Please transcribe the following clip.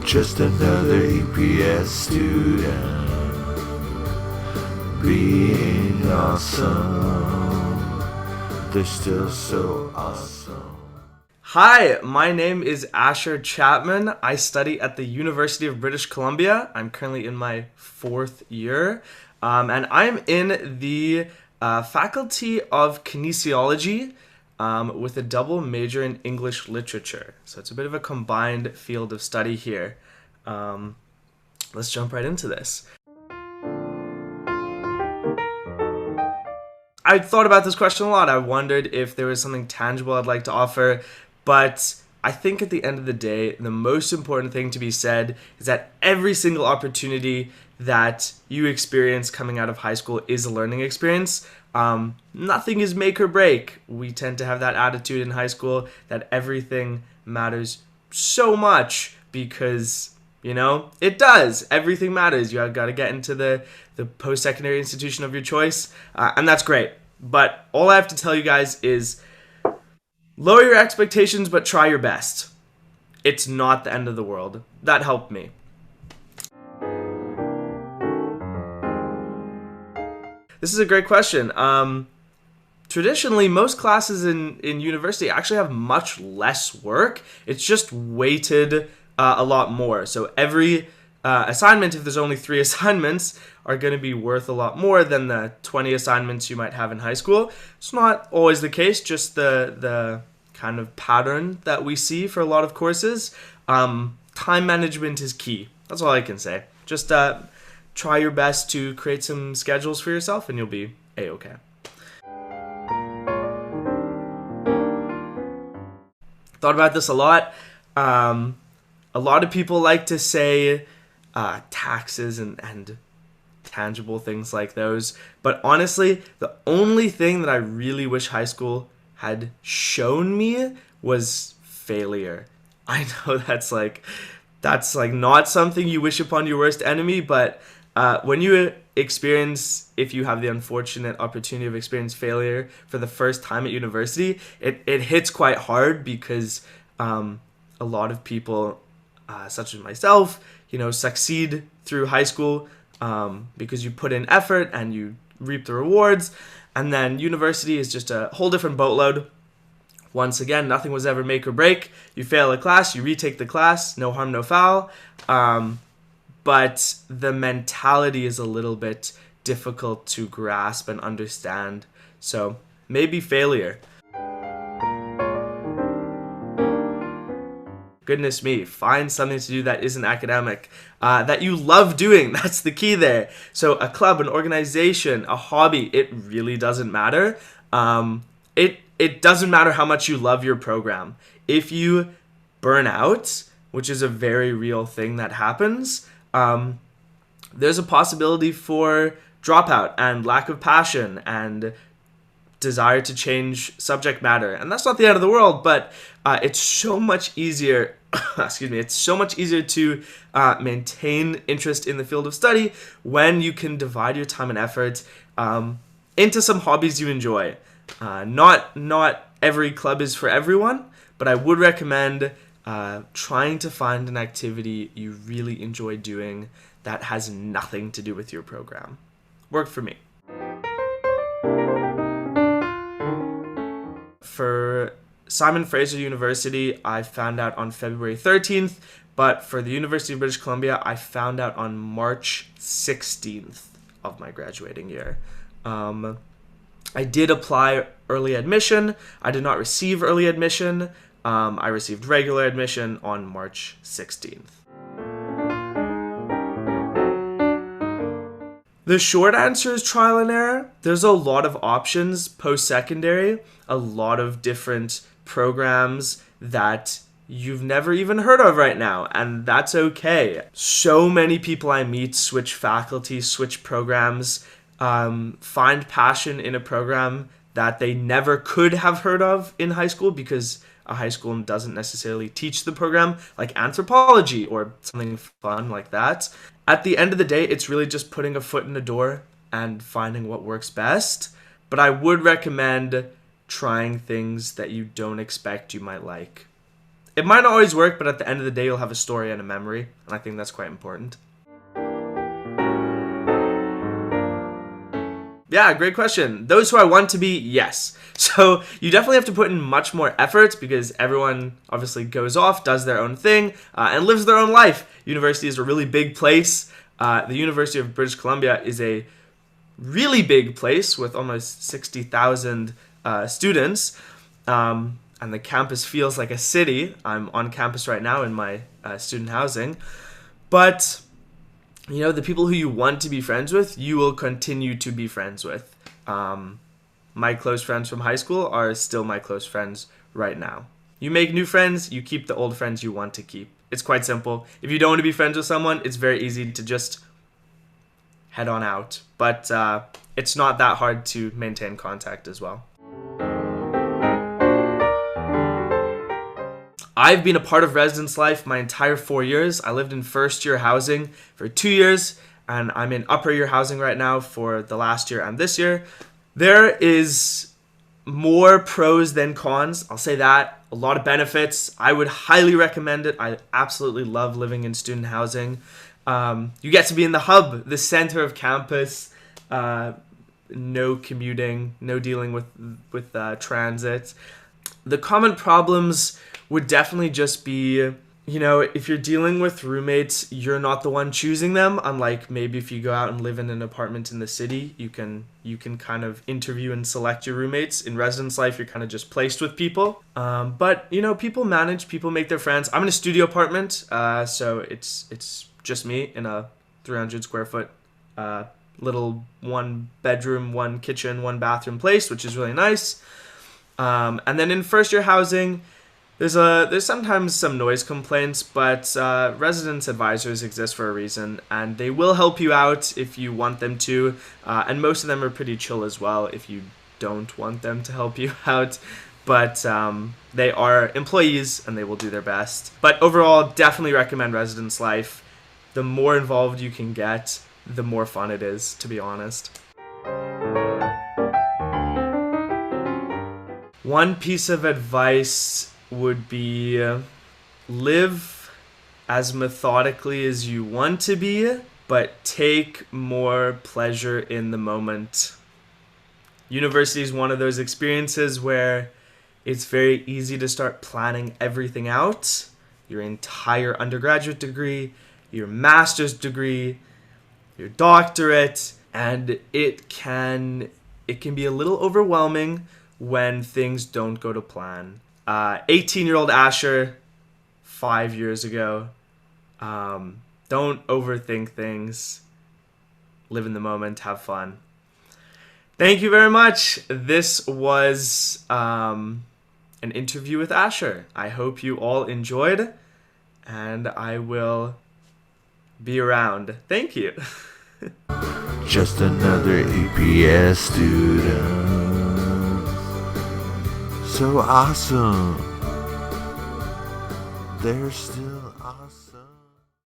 Just another EPS student being awesome. They're still so awesome. Hi, my name is Asher Chapman. I study at the University of British Columbia. I'm currently in my 4th year, and I'm in the Faculty of Kinesiology with a double major in English literature. So it's a bit of a combined field of study here. Let's jump right into this. I thought about this question a lot. I wondered if there was something tangible I'd like to offer, but I think at the end of the day, the most important thing to be said is that every single opportunity that you experience coming out of high school is a learning experience. Nothing is make or break. We tend to have that attitude in high school that everything matters so much because, it does. Everything matters. You got to get into the post-secondary institution of your choice, and that's great. But all I have to tell you guys is lower your expectations, but try your best. It's not the end of the world. That helped me. This is a great question. Traditionally, most classes in university actually have much less work. It's just weighted a lot more. So every assignment, if there's only 3 assignments, are going to be worth a lot more than the 20 assignments you might have in high school. It's not always the case, just the kind of pattern that we see for a lot of courses. Time management is key. That's all I can say. Just try your best to create some schedules for yourself and you'll be A-okay. Thought about this a lot. A lot of people like to say taxes and tangible things like those. But honestly, the only thing that I really wish high school had shown me was failure. I know that's like not something you wish upon your worst enemy, but when you experience, if you have the unfortunate opportunity of experience failure for the first time at university, it hits quite hard because a lot of people, such as myself, succeed through high school because you put in effort and you reap the rewards. And then university is just a whole different boatload. Once again, nothing was ever make or break. You fail a class, you retake the class, no harm, no foul. But the mentality is a little bit difficult to grasp and understand. So maybe failure. Goodness me, find something to do that isn't academic, that you love doing. That's the key there. So a club, an organization, a hobby, it really doesn't matter. It doesn't matter how much you love your program. If you burn out, which is a very real thing that happens, there's a possibility for dropout and lack of passion and desire to change subject matter. And that's not the end of the world, but it's so much easier it's so much easier to maintain interest in the field of study when you can divide your time and effort into some hobbies you enjoy. Not every club is for everyone, but I would recommend trying to find an activity you really enjoy doing that has nothing to do with your program. Worked for me. For Simon Fraser University, I found out on February 13th, but for the University of British Columbia, I found out on March 16th of my graduating year. I did apply early admission. I did not receive early admission. I received regular admission on March 16th. The short answer is trial and error. There's a lot of options post-secondary, a lot of different programs that you've never even heard of right now, and that's okay. So many people I meet switch faculty, switch programs, find passion in a program that they never could have heard of in high school because a high school doesn't necessarily teach the program, like anthropology or something fun like that. At the end of the day, it's really just putting a foot in the door and finding what works best. But I would recommend trying things that you don't expect you might like. It might not always work, but at the end of the day, you'll have a story and a memory, and I think that's quite important. Yeah, great question. Those who I want to be, yes. So you definitely have to put in much more effort because everyone obviously goes off, does their own thing, and lives their own life. University is a really big place. The University of British Columbia is a really big place with almost 60,000 students. And the campus feels like a city. I'm on campus right now in my student housing. But you know, the people who you want to be friends with, you will continue to be friends with. My close friends from high school are still my close friends right now. You make new friends, you keep the old friends you want to keep. It's quite simple. If you don't want to be friends with someone, it's very easy to just head on out. But it's not that hard to maintain contact as well. I've been a part of residence life my entire 4 years. I lived in first year housing for 2 years, and I'm in upper year housing right now for the last year and this year. There is more pros than cons. I'll say that. A lot of benefits. I would highly recommend it. I absolutely love living in student housing. You get to be in the hub, the center of campus. No commuting, no dealing with transit. The common problems would definitely just be, you know, if you're dealing with roommates, you're not the one choosing them. Unlike maybe if you go out and live in an apartment in the city, you can kind of interview and select your roommates. In residence life, you're kind of just placed with people. But you know, people manage, people make their friends. I'm in a studio apartment, so it's just me in a 300 square foot little 1 bedroom, 1 kitchen, 1 bathroom place, which is really nice. And then in first year housing, there's sometimes some noise complaints, but residence advisors exist for a reason, and they will help you out if you want them to, and most of them are pretty chill as well if you don't want them to help you out, but they are employees and they will do their best. But overall, definitely recommend residence life. The more involved you can get, the more fun it is, to be honest. One piece of advice would be live as methodically as you want to be, but take more pleasure in the moment. University is one of those experiences where it's very easy to start planning everything out. Your entire undergraduate degree, your master's degree, your doctorate, and it can be a little overwhelming when things don't go to plan. 18-year-old Asher, 5 years ago. Don't overthink things. Live in the moment. Have fun. Thank you very much. This was an interview with Asher. I hope you all enjoyed, and I will be around. Thank you. Just another EPS student. So awesome. They're still